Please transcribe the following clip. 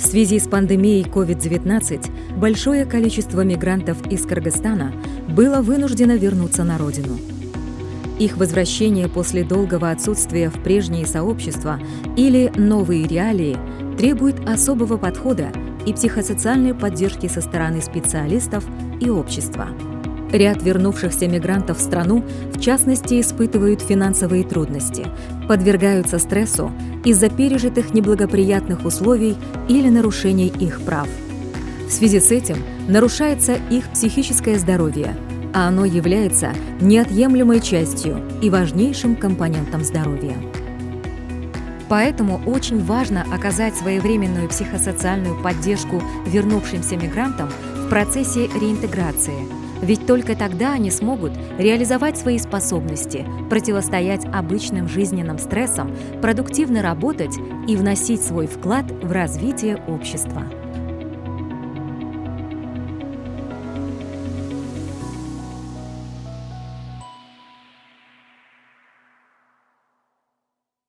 В связи с пандемией COVID-19 большое количество мигрантов из Кыргызстана было вынуждено вернуться на родину. Их возвращение после долгого отсутствия в прежние сообщества или новые реалии требует особого подхода и психосоциальной поддержки со стороны специалистов и общества. Ряд вернувшихся мигрантов в страну, в частности, испытывают финансовые трудности, подвергаются стрессу из-за пережитых неблагоприятных условий или нарушений их прав. В связи с этим нарушается их психическое здоровье, а оно является неотъемлемой частью и важнейшим компонентом здоровья. Поэтому очень важно оказать своевременную психосоциальную поддержку вернувшимся мигрантам в процессе реинтеграции, ведь только тогда они смогут реализовать свои способности, противостоять обычным жизненным стрессам, продуктивно работать и вносить свой вклад в развитие общества.